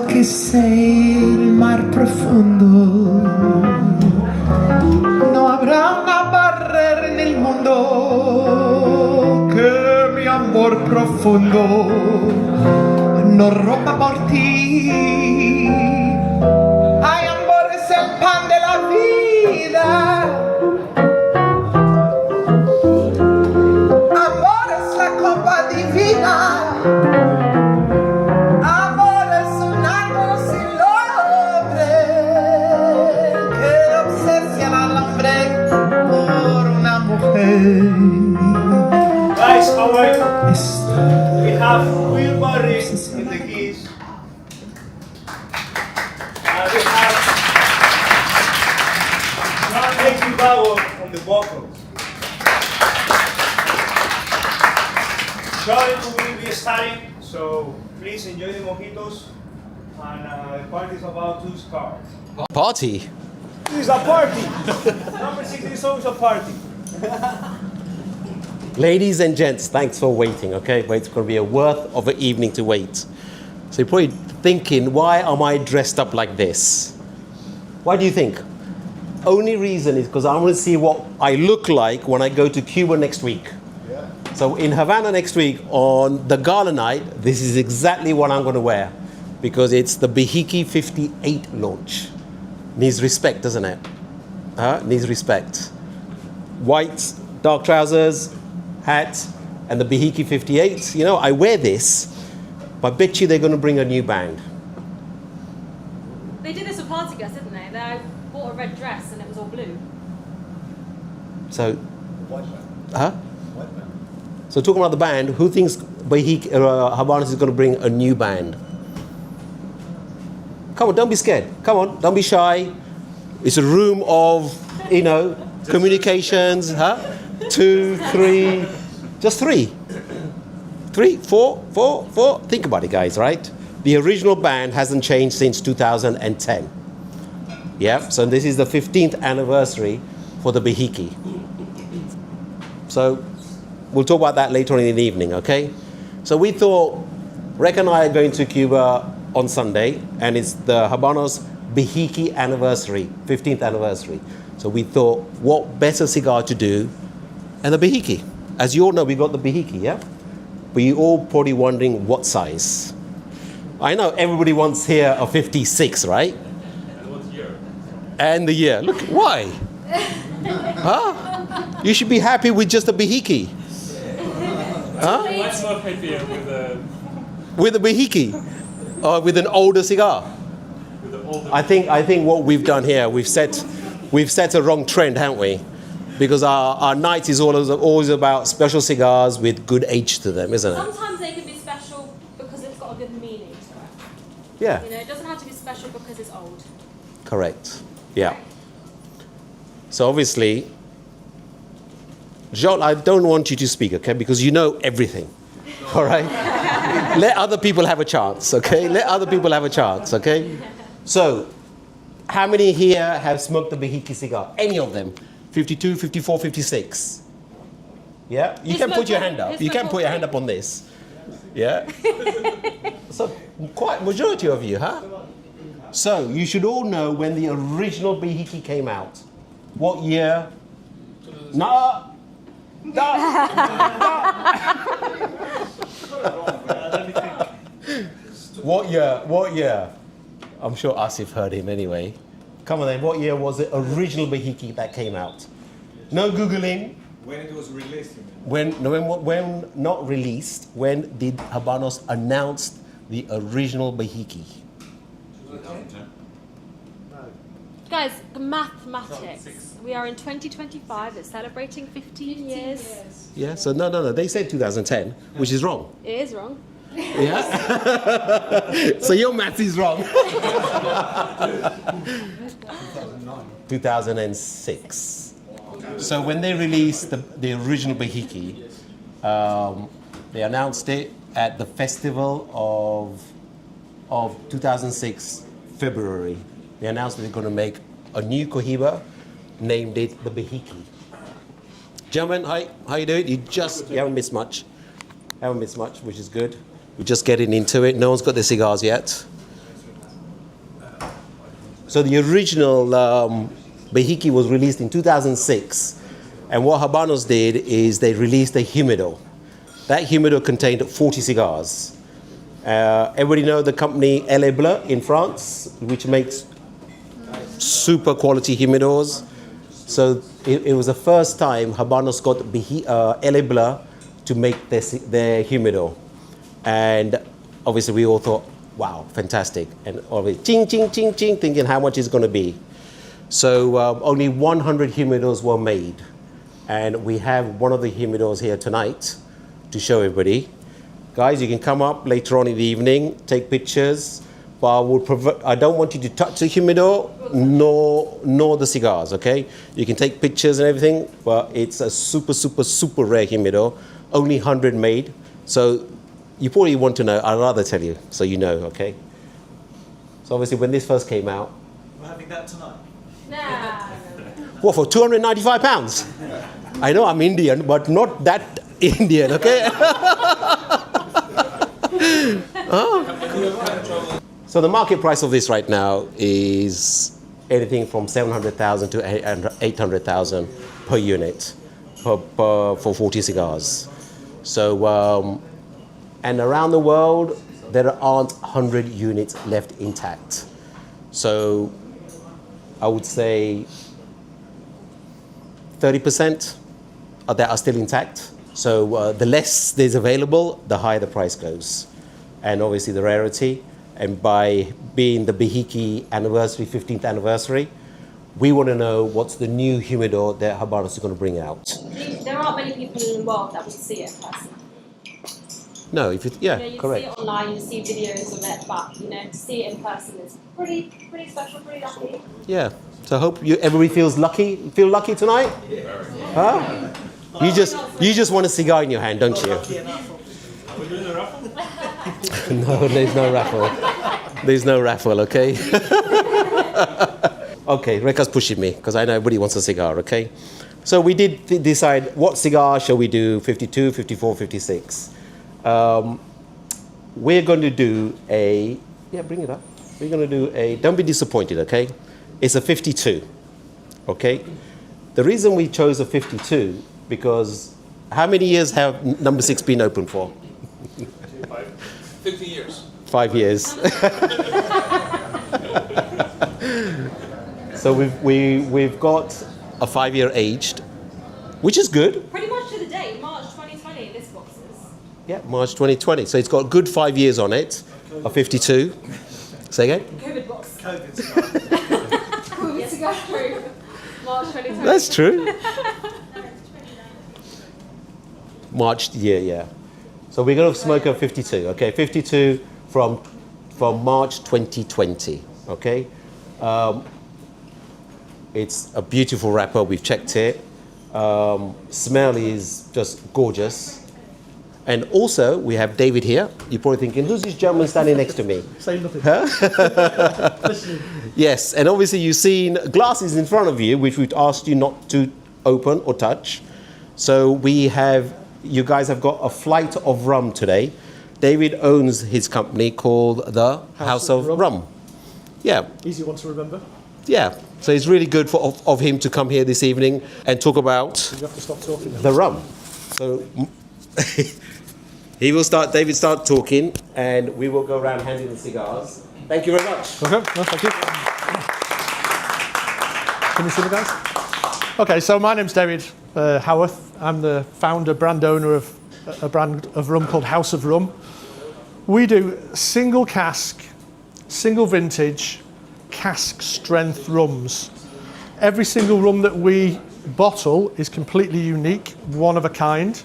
So che sei il mar profondo, no habrá una barrera en el mundo que mi amor profundo no rompa por ti. Ay, amor es el pan de la vida, amor es la copa divina. Guys, how are you? We have Will Barry in the keys. We have No6 on the vocals. Shorty will be starting, so please enjoy the mojitos. And the party is about to start. Party? This is a party! Number 6 is always a party. Ladies and gents, thanks for waiting, okay? But it's going to be a worth of an evening to wait. So you're probably thinking, why am I dressed up like this? Why do you think? Only reason is because I want to see what I look like when I go to Cuba next week. Yeah. So in Havana next week, on the gala night, this is exactly what I'm going to wear. Because it's the BEHIKE 58 launch. Needs respect, doesn't it? Needs respect. White, dark trousers, hat, and the BEHIKE 58. You know, I wear this, but I bet you they're going to bring a new band. They did this with Party Girls, didn't they? They bought a red dress and it was all blue. So, White band. huh? White band. So talking about the band, who thinks BEHIKE Habanos is going to bring a new band? Come on, don't be scared. Come on, don't be shy. It's a room of, you know, communications, huh? 2, 3, just 3. 3, 4. Think about it, guys, right? The original band hasn't changed since 2010. Yeah, so this is the 15th anniversary for the BEHIKE. So we'll talk about that later on in the evening, okay? So we thought, Rek and I are going to Cuba on Sunday, and it's the Habanos BEHIKE anniversary, 15th anniversary. So we thought, what better cigar to do than the BEHIKE? As you all know, we got the BEHIKE, yeah? But you're all probably wondering what size. I know everybody wants here a 56, right? And what year? And the year. Look, why? Huh? You should be happy with just a BEHIKE. Huh? Much more happier with a... With a BEHIKE? Or with an older cigar? With an older... I think what we've done here, we've set a wrong trend, haven't we? Because our night is always about special cigars with good age to them, isn't it? Sometimes they can be special because it's got a good meaning to it. Yeah. You know, it doesn't have to be special because it's old. Correct. Yeah. So obviously, Jean, I don't want you to speak, okay? Because you know everything. All right? Let other people have a chance, okay? Let other people have a chance, okay? So, how many here have smoked the BEHIKE cigar? Any of them? 52, 54, 56? Yeah? You can put your hand up. You can put your hand up on this. Yeah? So, quite majority of you, huh? So, you should all know when the original BEHIKE came out. What year? No! No! What year? What year? I'm sure Asif heard him anyway. Come on then, what year was the original BEHIKE that came out? No Googling. When it was released, you When mean? not released, when did Habanos announce the original BEHIKE? 2010. Guys, mathematics. We are in 2025. It's celebrating 15 years. Yeah, so no. They said 2010, which is wrong. It is wrong. Yeah? So your math is wrong. 2006. So when they released the original BEHIKE, they announced it at the festival of 2006, February. They announced that they're going to make a new Cohiba, named it the BEHIKE. Gentlemen, hi, how you doing? You haven't missed much. Haven't missed much, which is good. We're just getting into it. No one's got their cigars yet. So the original BEHIKE was released in 2006. And what Habanos did is they released a humidor. That humidor contained 40 cigars. Everybody know the company LA Bleu in France, which makes super quality humidors. So it was the first time Habanos got LA Bleu to make their humidor. And obviously we all thought, wow, fantastic. And always ching, ching, ching, ching, thinking how much it's going to be. So only 100 humidors were made. And we have one of the humidors here tonight to show everybody. Guys, you can come up later on in the evening, take pictures, but I don't want you to touch the humidor nor the cigars, okay? You can take pictures and everything, but it's a super, super, super rare humidor, only 100 made. So you probably want to know, I'd rather tell you, so you know, okay? So obviously when this first came out, We're having that tonight. Nah. what, for £295? I know I'm Indian, but not that Indian, okay? So the market price of this right now is anything from 700,000 to 800,000 per unit for 40 cigars. So, and around the world, there aren't 100 units left intact. So I would say 30% that are still intact. So the less there's available, the higher the price goes. And obviously the rarity. And by being the BEHIKE anniversary, 15th anniversary, we want to know what's the new humidor that Habanos is going to bring out. There aren't many people in the world that would see it in person. No, if it, yeah, You correct. see it online, you see videos of it, but to see it in person is pretty special, pretty lucky. Yeah. So I hope everybody feels lucky. Feel lucky tonight? Huh? You just want a cigar in your hand, don't you? Are we doing a raffle? No, there's no raffle. There's no raffle, okay? Okay, Reka's pushing me because I know everybody wants a cigar, okay? So we did decide what cigar shall we do, 52, 54, 56. We're going to do a, yeah, bring it up. We're going to do a, don't be disappointed, okay? It's a 52, okay? The reason we chose a 52, because how many years have number 6 been open for? 50 years. 5 years. So we've got a 5-year aged, which is good. Pretty much to the date, March 2020, this box is. Yeah, March 2020. So it's got a good 5 years on it, a 52. Say again? COVID box. COVID cigar. Yes, that's true. March 2020. That's true. March, yeah. So we're going to smoke a 52, okay? 52 from March 2020, okay? It's a beautiful wrapper. We've checked it. Smell is just gorgeous. And also, we have David here. You're probably thinking, who's this gentleman standing next to me? Say nothing. Yes, and obviously you've seen glasses in front of you, which we've asked you not to open or touch. So you guys have got a flight of rum today. David owns his company called the House of Rum. Yeah, Easy one to remember. yeah. So it's really good of him to come here this evening and talk about You have to stop talking now. the rum. So David start talking, and we will go around handing the cigars. Thank you very much. Okay, no, thank you. Can you see me, guys? Okay, so my name's David Howarth. I'm the founder, brand owner of a brand of rum called House of Rum. We do single cask, single vintage, cask strength rums. Every single rum that we bottle is completely unique, one of a kind.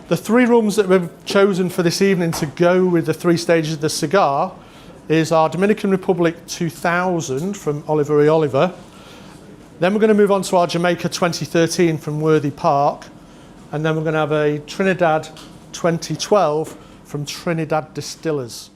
The 3 rums that we've chosen for this evening to go with the 3 stages of the cigar is our Dominican Republic 2000 from Oliver E. Oliver. Then we're going to move on to our Jamaica 2013 from Worthy Park. And then we're going to have a Trinidad 2012 from Trinidad Distillers.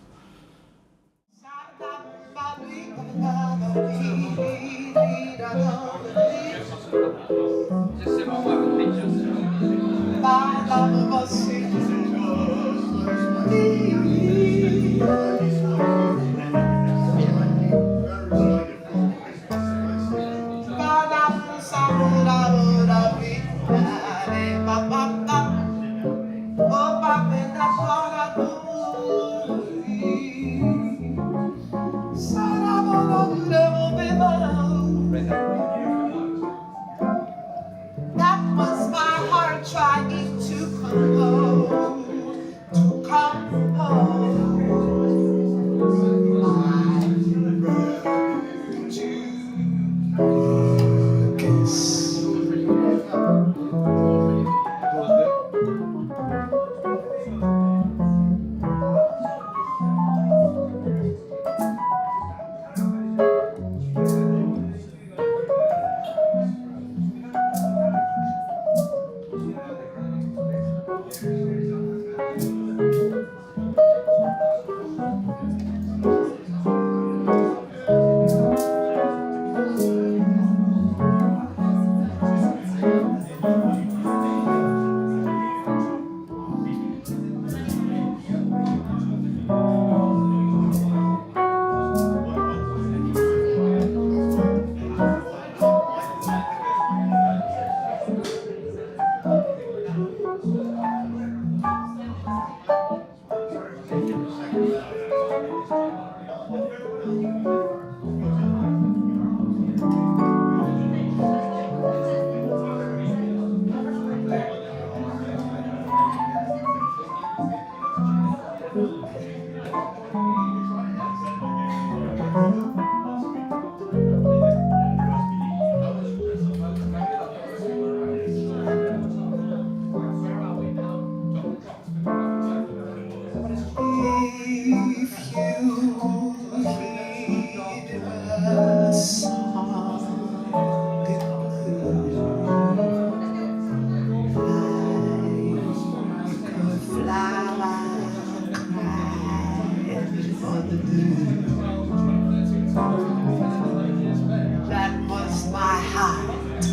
That was my heart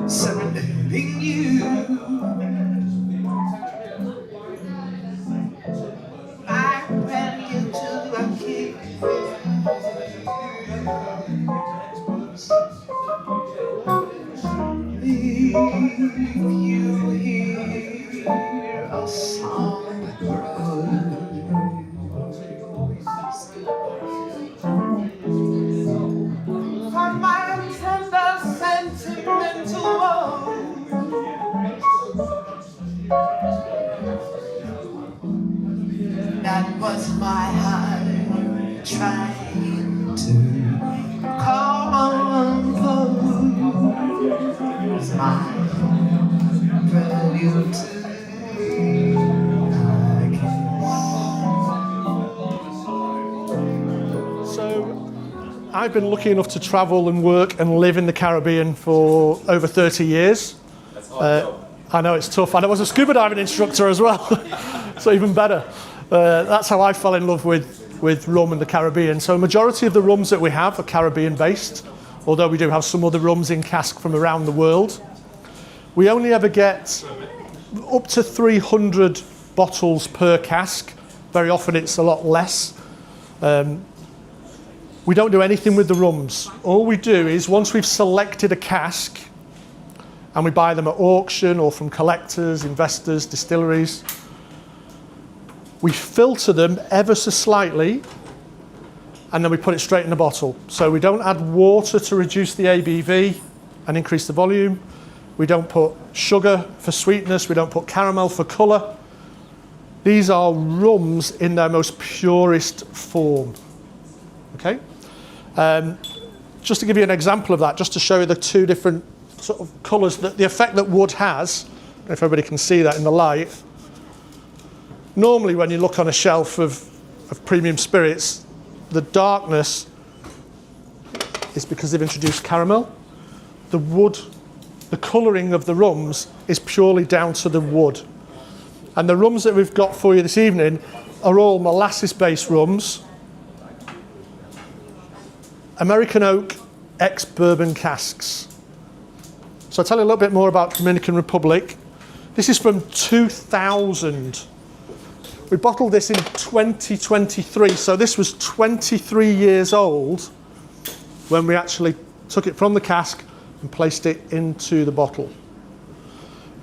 surrendering you. I ran into a cave. If you hear a song that grows. On my tender sentimental woe, that was my heart trying to compose my prelude to a kiss. So I've been lucky enough to travel and work and live in the Caribbean for over 30 years. I know it's tough, and I was a scuba diving instructor as well, so even better. That's how I fell in love with rum and the Caribbean. So a majority of the rums that we have are Caribbean based, although we do have some other rums in cask from around the world. We only ever get up to 300 bottles per cask. Very often it's a lot less. We don't do anything with the rums. All we do is once we've selected a cask, and we buy them at auction or from collectors, investors, distilleries, we filter them ever so slightly, and then we put it straight in the bottle. So we don't add water to reduce the ABV and increase the volume. We don't put sugar for sweetness. We don't put caramel for colour. These are rums in their most purest form. Okay? Just to give you an example of that, just to show you the two different sort of colours, the effect that wood has, if everybody can see that in the light. Normally when you look on a shelf of premium spirits, the darkness is because they've introduced caramel. The wood, the colouring of the rums is purely down to the wood. And the rums that we've got for you this evening are all molasses-based rums, American oak ex-bourbon casks. So I'll tell you a little bit more about Dominican Republic. This is from 2000. We bottled this in 2023, so this was 23 years old when we actually took it from the cask and placed it into the bottle.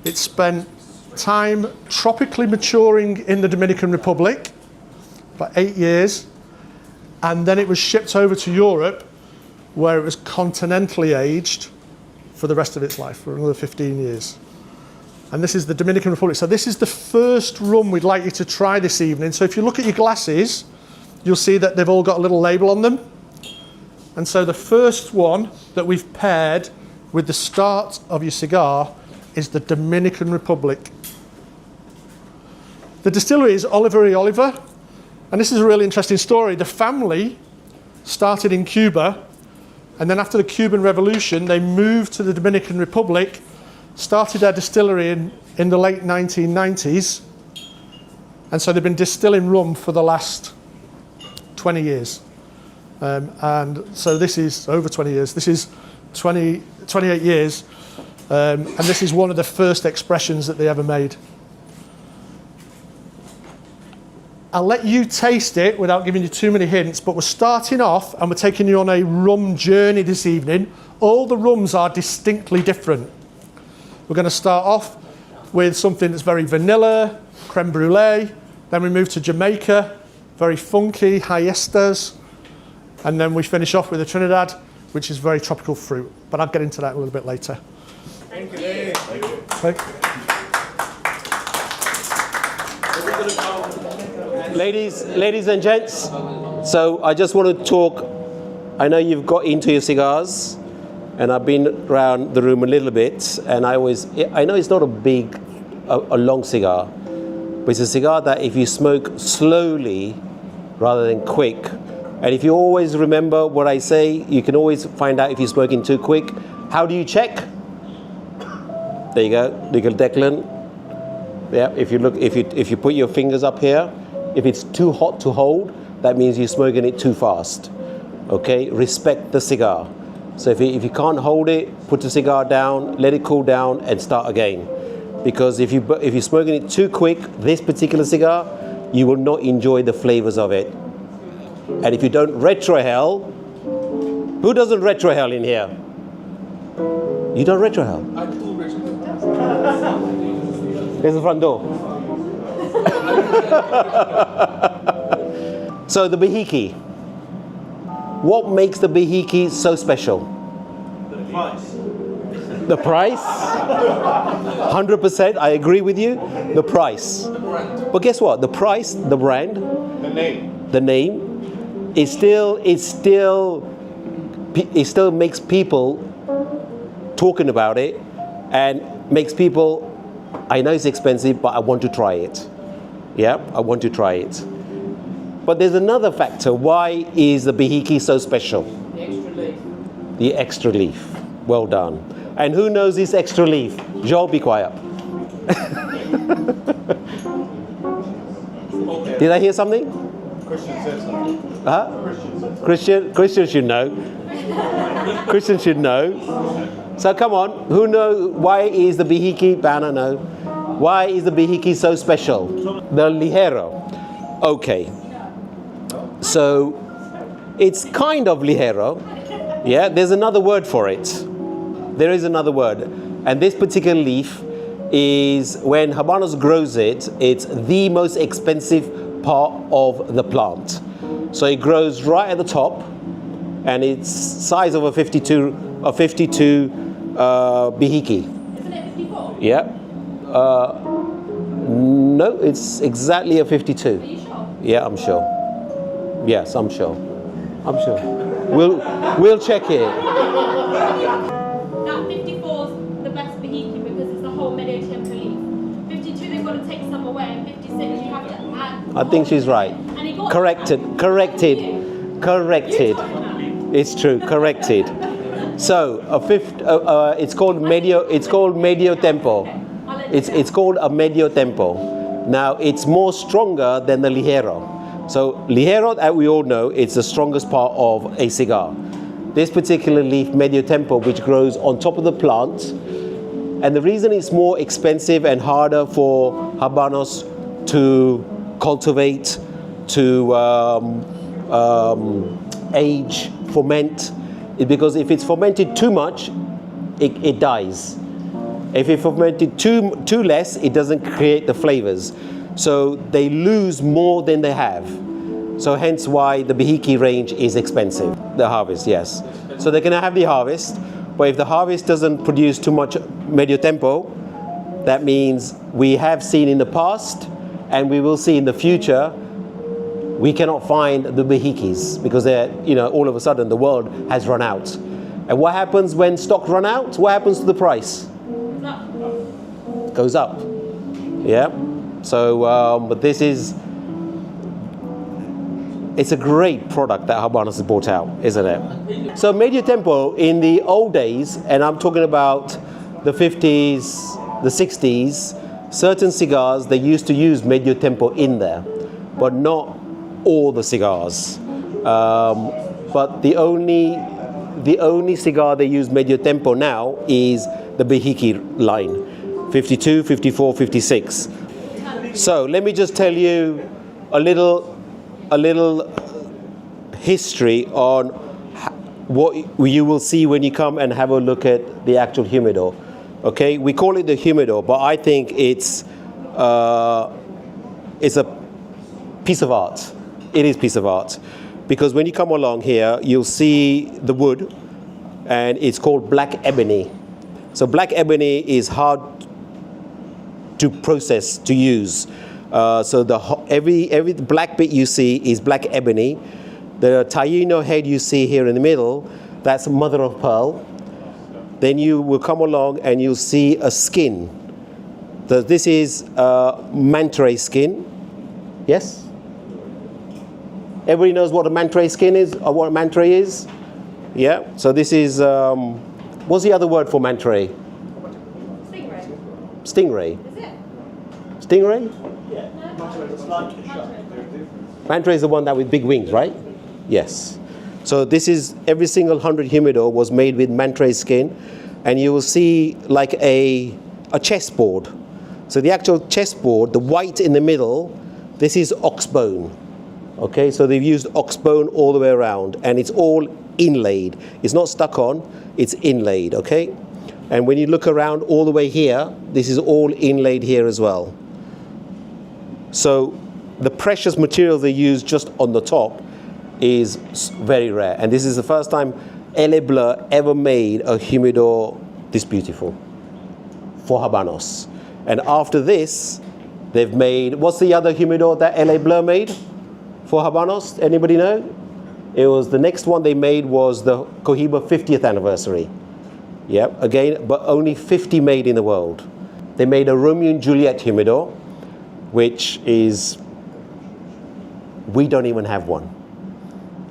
It spent time tropically maturing in the Dominican Republic, about 8 years, and then it was shipped over to Europe, where it was continentally aged for the rest of its life, for another 15 years. And this is the Dominican Republic. So this is the first rum we'd like you to try this evening. So if you look at your glasses, you'll see that they've all got a little label on them. And so the first one that we've paired with the start of your cigar is the Dominican Republic. The distillery is Oliver y Oliver. And this is a really interesting story. The family started in Cuba, and then after the Cuban Revolution, they moved to the Dominican Republic, started their distillery in the late 1990s, and so they've been distilling rum for the last 20 years. And so this is over 20 years. This is 28 years, and this is one of the first expressions that they ever made. I'll let you taste it without giving you too many hints, but we're starting off and we're taking you on a rum journey this evening. All the rums are distinctly different. We're going to start off with something that's very vanilla, creme brulee. Then we move to Jamaica, very funky, hiestas. And then we finish off with a Trinidad, which is very tropical fruit. But I'll get into that a little bit later. Thank you, Dave. Okay. Ladies and gents, so I just want to talk. I know you've got into your cigars, and I've been around the room a little bit, and I know it's not a long cigar, but it's a cigar that if you smoke slowly rather than quick, and if you always remember what I say, you can always find out if you're smoking too quick. How do you check? There you go, little Declan. Yeah, if you put your fingers up here, if it's too hot to hold, that means you're smoking it too fast. Okay, respect the cigar. So if you can't hold it, put the cigar down, let it cool down, and start again. Because if you're smoking it too quick, this particular cigar, you will not enjoy the flavors of it. And if you don't retrohale, who doesn't retrohale in here? You don't retrohale? I do retrohale. There's the front door. So the BEHIKE. What makes the BEHIKE so special? The price. The price? 100%, I agree with you. The price. But guess what? The price, the brand, the name, it still makes people talking about it, and makes people, I know it's expensive, but I want to try it. Yeah, I want to try it. But there's another factor. Why is the BEHIKE so special? The extra leaf. The extra leaf. Well done. And who knows this extra leaf? Joel, be quiet. Did I hear something? Christian said something. Huh? Christian should know. Christian should know. So come on, who knows why is the BEHIKE, Banner, no. Why is the BEHIKE so special? The ligero. Okay. So it's kind of ligero. Yeah, there's another word for it. There is another word. And this particular leaf is, when Habanos grows it, it's the most expensive part of the plant. So it grows right at the top, and it's size of a 52 BEHIKE. Isn't it 54? Yeah. No, it's exactly a 52. Are you sure? Yeah, I'm sure. Yes, I'm sure. I'm sure. We'll check it. That 54 is the best BEHIKE because it's the whole medio tempo leaf. 52 they've got to take some away, and 56 you have to add. I think she's right. And he got Corrected. It's true. Corrected. So it's called medio. It's called medio tempo. It's called a medio tempo. Now it's more stronger than the ligero. So ligero, as we all know, it's the strongest part of a cigar. This particular leaf, medio tempo, which grows on top of the plant, and the reason it's more expensive and harder for Habanos to cultivate, to age, ferment, is because if it's fermented too much, it dies. If it's fermented too less, it doesn't create the flavors. So they lose more than they have. So hence why the BEHIKE range is expensive. The harvest, yes. So they're gonna have the harvest, but if the harvest doesn't produce too much medio tempo, that means we have seen in the past, and we will see in the future, we cannot find the BEHIKEs because they're, all of a sudden the world has run out. And what happens when stock run out? What happens to the price? Goes up. Yeah. So, but it's a great product that Habanos has brought out, isn't it? So medio tempo in the old days, and I'm talking about the 50s, the 60s, certain cigars, they used to use medio tempo in there, but not all the cigars. But the only cigar they use medio tempo now is the BEHIKE line, 52, 54, 56. So let me just tell you a little history on what you will see when you come and have a look at the actual humidor. Okay, we call it the humidor, but I think it's a piece of art. It is a piece of art. Because when you come along here, you'll see the wood, and it's called black ebony. So black ebony is hard to process, to use. So every black bit you see is black ebony. The taino head you see here in the middle, that's mother of pearl. Then you will come along and you'll see a skin. So this is manta ray skin. Yes? Everybody knows what a manta ray skin is, or what a manta ray is? Yeah? So this is, what's the other word for manta ray? Stingray. Stingray. Is it? Stingray? It's like a shark. Manta ray is the one that with big wings, right? Yes. So this is, every single 100 humidor was made with manta ray skin, and you will see like a chessboard. So the actual chessboard, the white in the middle, this is ox bone. Okay, so they've used ox bone all the way around, and it's all inlaid. It's not stuck on, it's inlaid, okay? And when you look around all the way here, this is all inlaid here as well. So the precious material they use just on the top is very rare. And this is the first time LA Bleu ever made a humidor this beautiful for Habanos. And after this, they've made, what's the other humidor that LA Bleu made for Habanos? Anybody know? It was, the next one they made was the Cohiba 50th anniversary. Yep, again, but only 50 made in the world. They made a Romeo and Juliet humidor, which is, we don't even have one.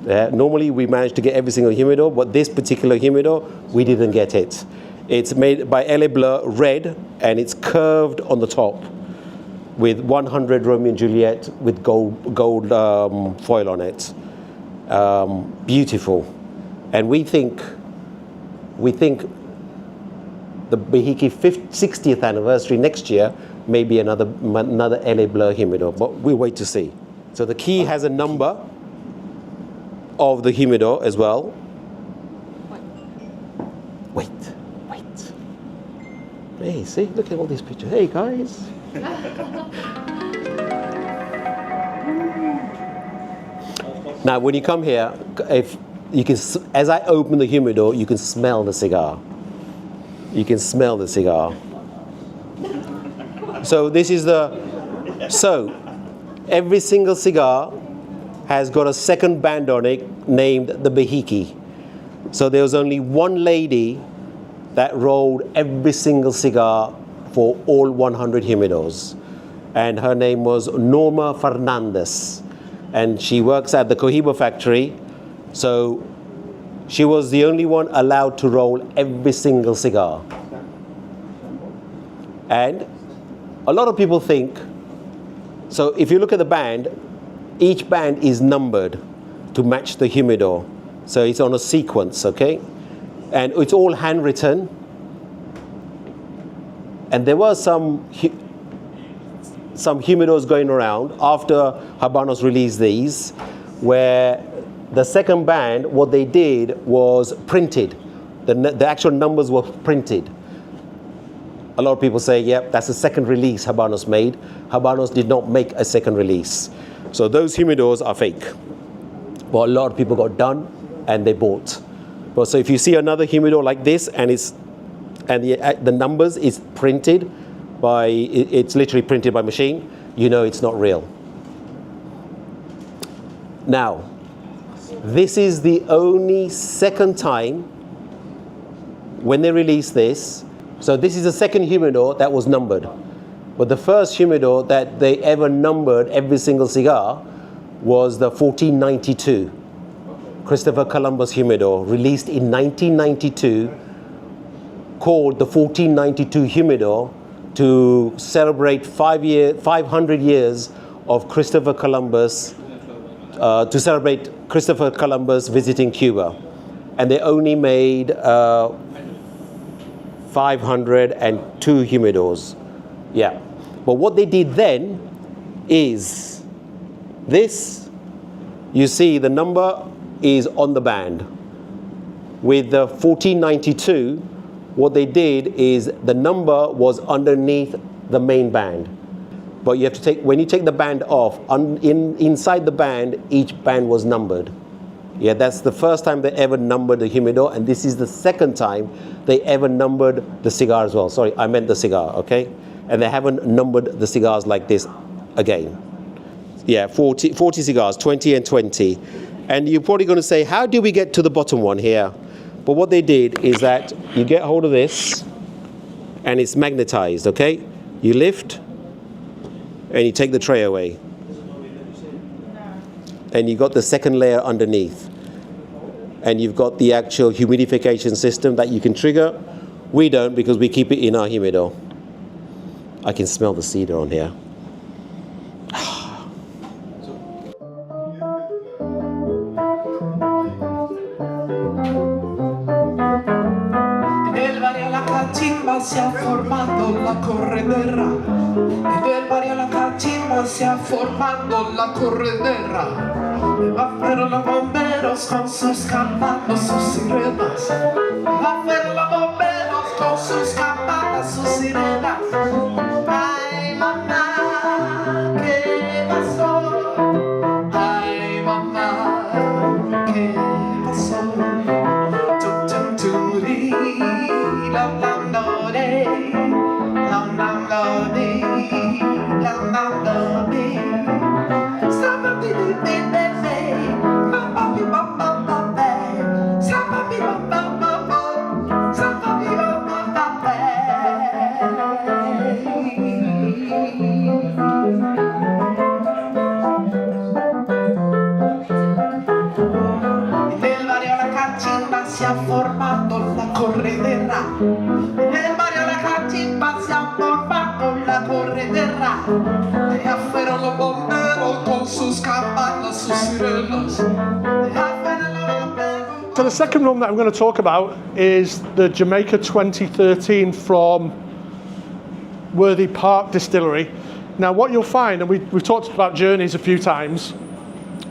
Normally we manage to get every single humidor, but this particular humidor, we didn't get it. It's made by LA Bleu red, and it's curved on the top with 100 Romeo and Juliet with gold foil on it. Beautiful. And we think the BEHIKE 60th anniversary next year may be another LA Bleu humidor, but we'll wait to see. So the key has a number of the humidor as well. Wait. Hey, see, look at all these pictures. Hey, guys. Now, when you come here, if you can, as I open the humidor, you can smell the cigar. You can smell the cigar. So this is every single cigar has got a second band on it named the BEHIKE. So there was only one lady that rolled every single cigar for all 100 humidors. And her name was Norma Fernandez. And she works at the Cohiba factory. So she was the only one allowed to roll every single cigar. And a lot of people think, so if you look at the band, each band is numbered to match the humidor. So it's on a sequence, okay? And it's all handwritten. And there were some humidors going around after Habanos released these, where the second band, what they did was printed. The actual numbers were printed. A lot of people say, yep, that's the second release Habanos made. Habanos did not make a second release. So those humidors are fake. But a lot of people got done and they bought. But so if you see another humidor like this, and the numbers is printed by, it's literally printed by machine, you know it's not real. Now, this is the only second time when they released this. So this is the second humidor that was numbered. But the first humidor that they ever numbered every single cigar was the 1492 Christopher Columbus humidor, released in 1992, called the 1492 humidor to celebrate 500 years of Christopher Columbus, to celebrate Christopher Columbus visiting Cuba. And they only made 502 humidors. Yeah. But what they did then is this. You see the number is on the band. With the 1492, what they did is the number was underneath the main band. But you have to take, when you take the band off, inside the band, each band was numbered. Yeah, that's the first time they ever numbered the humidor, and this is the second time they ever numbered the cigar as well. Sorry, I meant the cigar, okay? And they haven't numbered the cigars like this again. Yeah, 40 cigars, 20 and 20. And you're probably going to say, how do we get to the bottom one here? But what they did is that you get hold of this, and it's magnetized, okay? You lift, and you take the tray away. And you've got the second layer underneath. And you've got the actual humidification system that you can trigger. We don't, because we keep it in our humidor. I can smell the cedar on here. Si ha formado la corredera, del barrio a la cachimba se ha formado la corredera. Afuera los bomberos con sus campanas, sus sirenas. Afuera los bomberos con sus campanas, sus sirenas. Ay, mamá, ¿qué pasó? Ay, mamá, ¿qué pasó? Tum, tum, turi, la, la. Si ha formado la corredera, el barrio la cachimba se ha formado la corredera. Allá fueron los bomberos con sus campanas, sus sirenas. So the second rum that I'm going to talk about is the Jamaica 2013 from Worthy Park Distillery. Now what you'll find, and we've talked about journeys a few times,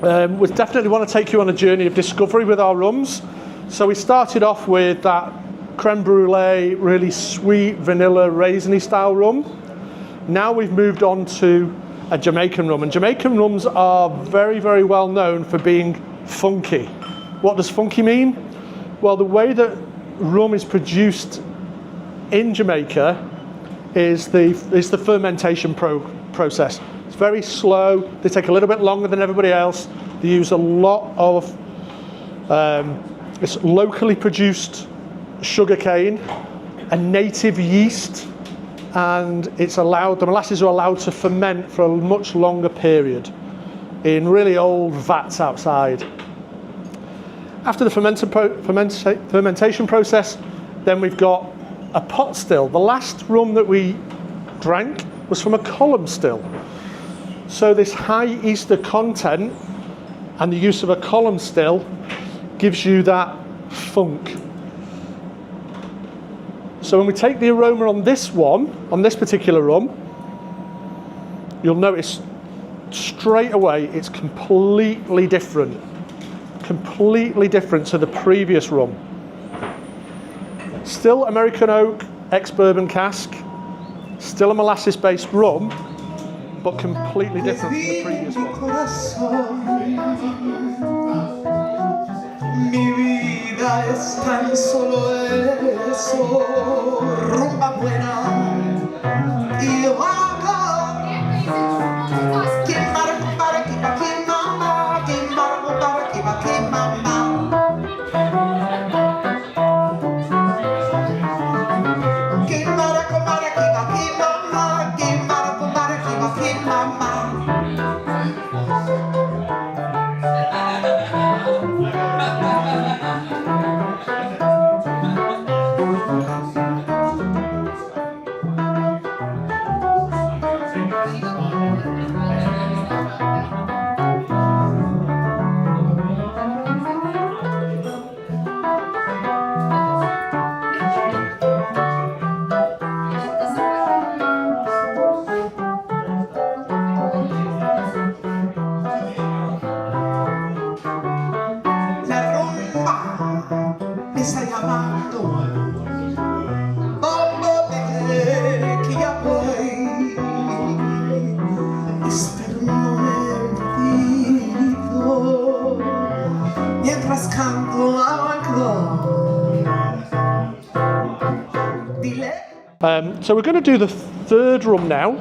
we definitely want to take you on a journey of discovery with our rums. So we started off with that creme brulee, really sweet vanilla raisiny style rum. Now we've moved on to a Jamaican rum, and Jamaican rums are very, very well known for being funky. What does funky mean? Well, the way that rum is produced in Jamaica is the fermentation process. It's very slow. They take a little bit longer than everybody else. They use a lot of it's locally produced sugar cane, a native yeast, and it's allowed, the molasses are allowed to ferment for a much longer period in really old vats outside. After the fermentation process, then we've got a pot still. The last rum that we drank was from a column still. So this high ester content and the use of a column still gives you that funk. So when we take the aroma on this one, on this particular rum, you'll notice straight away it's completely different to the previous rum. Still American oak, ex-bourbon cask, still a molasses-based rum, but completely different from the previous one. Mi vida es tan solo eso, rumba buena y yo hago. Kimbara kumbara kiba kimama, kimbara kumbara kiba kimama. Kimbara kumbara kiba kimama, kimbara kumbara kiba kimama. So we're going to do the third rum now.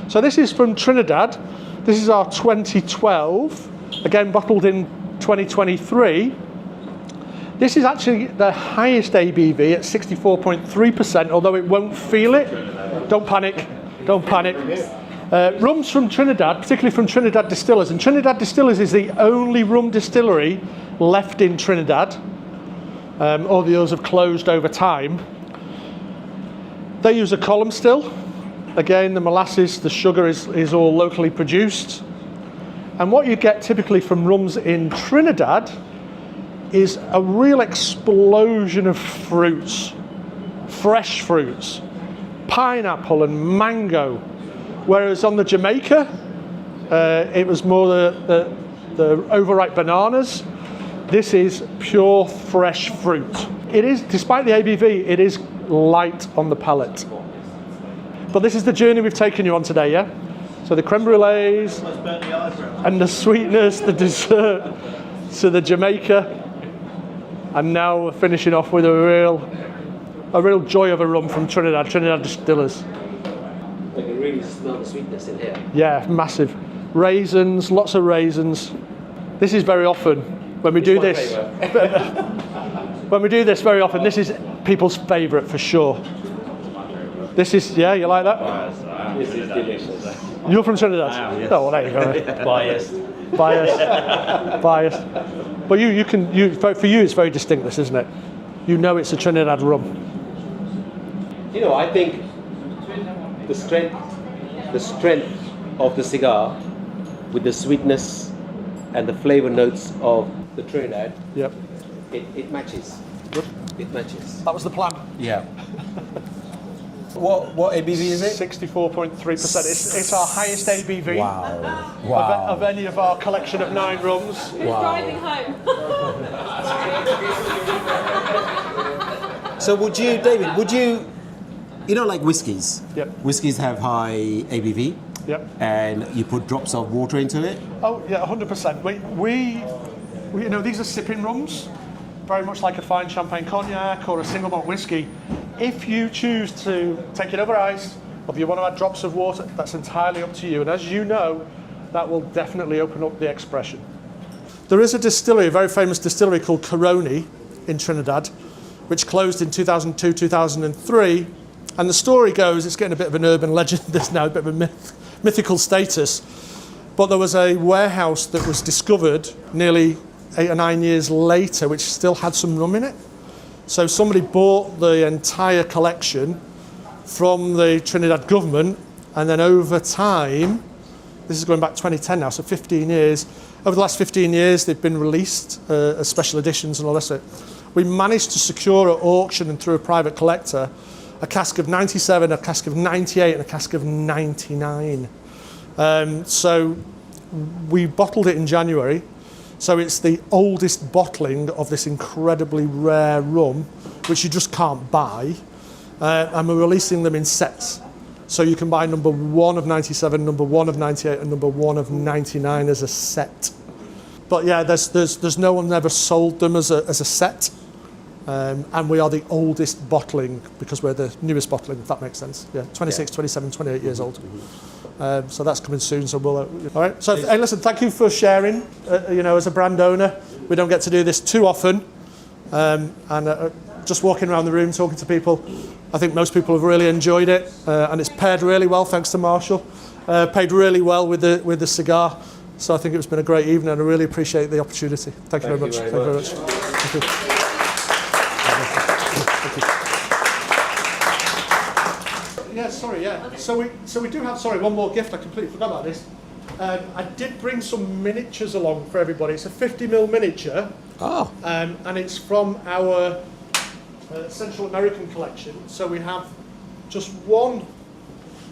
So this is from Trinidad. This is our 2012, again bottled in 2023. This is actually the highest ABV at 64.3%, although it won't feel it. Don't panic, don't panic. Rums from Trinidad, particularly from Trinidad Distillers, and Trinidad Distillers is the only rum distillery left in Trinidad. All the others have closed over time. They use a column still. Again, the molasses, the sugar is all locally produced. And what you get typically from rums in Trinidad is a real explosion of fruits, fresh fruits, pineapple and mango. Whereas on the Jamaica, it was more the overripe bananas. This is pure fresh fruit. It is, despite the ABV, it is light on the palate. But this is the journey we've taken you on today, yeah? So the creme brulees and the sweetness, the dessert, to the Jamaica, and now we're finishing off with a real joy of a rum from Trinidad Distillers. I can really smell the sweetness in here. Yeah, massive. Raisins, lots of raisins. This is very often when we do this. When we do this very often, this is people's favourite for sure. This is, yeah, you like that? This is delicious. You're from Trinidad? I am, yes. Oh, well, there you go. Biased. Biased. But for you, it's very distinct, this, isn't it? You know it's a Trinidad rum. You know, I think the strength of the cigar with the sweetness and the flavor notes of the Trinidad, Yep. it matches. Good. It matches. That was the plan. Yeah. What ABV is it? 64.3%. It's our highest ABV Wow. of any of our collection of 9 rums. Who's driving home? So David, you know, like whiskies? Yep. Whiskies have high ABV. Yep. And you put drops of water into it. Oh yeah, 100%. We you know, these are sipping rums, very much like a fine champagne cognac or a single malt whiskey. If you choose to take it over ice, or if you want to add drops of water, that's entirely up to you. And as you know, that will definitely open up the expression. There is a distillery, a very famous distillery called Coroni in Trinidad, which closed in 2002, 2003. And the story goes, it's getting a bit of an urban legend, there's now a bit of a mythical status. But there was a warehouse that was discovered nearly 8 or 9 years later, which still had some rum in it. So somebody bought the entire collection from the Trinidad government, and then over time, this is going back 2010 now, so 15 years, over the last 15 years they've been released as special editions and all this. We managed to secure at auction and through a private collector a cask of 97, a cask of 98 and a cask of 99. So we bottled it in January. So it's the oldest bottling of this incredibly rare rum, which you just can't buy. And we're releasing them in sets. So you can buy number 1 of 97, number 1 of 98, and number 1 of 99 as a set. But yeah, there's no one ever sold them as a set. And we are the oldest bottling because we're the newest bottling, if that makes sense. Yeah, 26, 27, 28 years old. So that's coming soon. So we'll. All right. So hey, listen, thank you for sharing. You know, as a brand owner, we don't get to do this too often. Just walking around the room talking to people, I think most people have really enjoyed it, and it's paired really well. Thanks to Marshall, paired really well with the cigar. So I think it's been a great evening, and I really appreciate the opportunity. Thank you very much. Thank you very much. Thank you. Yeah, sorry, yeah. So we do have, one more gift. I completely forgot about this. I did bring some miniatures along for everybody. It's a 50mm miniature. Oh. And it's from our Central American collection. So we have just one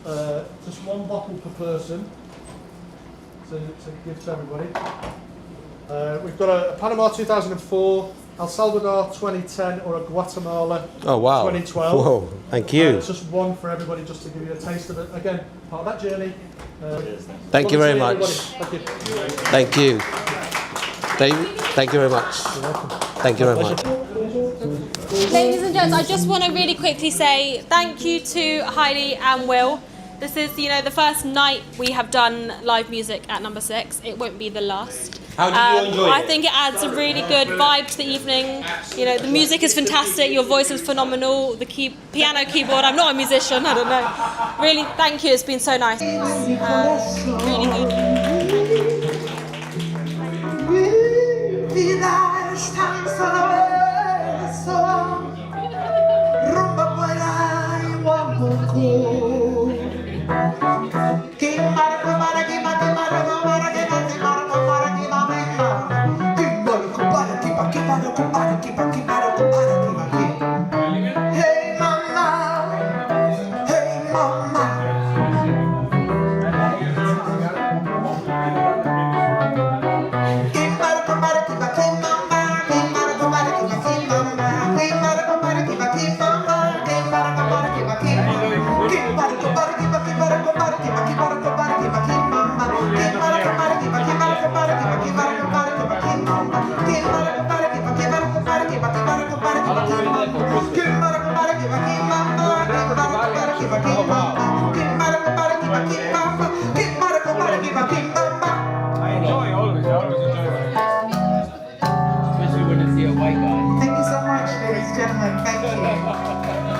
bottle per person to give to everybody. We've got a Panama 2004, El Salvador 2010, or a Guatemala 2012. Whoa, thank you. It's just one for everybody, just to give you a taste of it. Again, part of that journey. Thank you very much. Thank you. Thank you. David, thank you very much. You're welcome. Thank you very much. Pleasure. Ladies and gents, I just want to really quickly say thank you to Heidi and Will. This is, the first night we have done live music at No. 6. It won't be the last. How did you enjoy it? I think it adds a really good vibe to the evening. The music is fantastic. Your voice is phenomenal. The piano, keyboard. I'm not a musician. I don't know. Really, thank you. It's been so nice. Really good. Thank you so much, ladies and gentlemen. Thank you.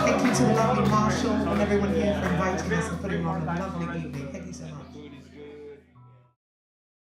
Thank you to the lovely Marshall and everyone here for inviting us and putting on a lovely evening.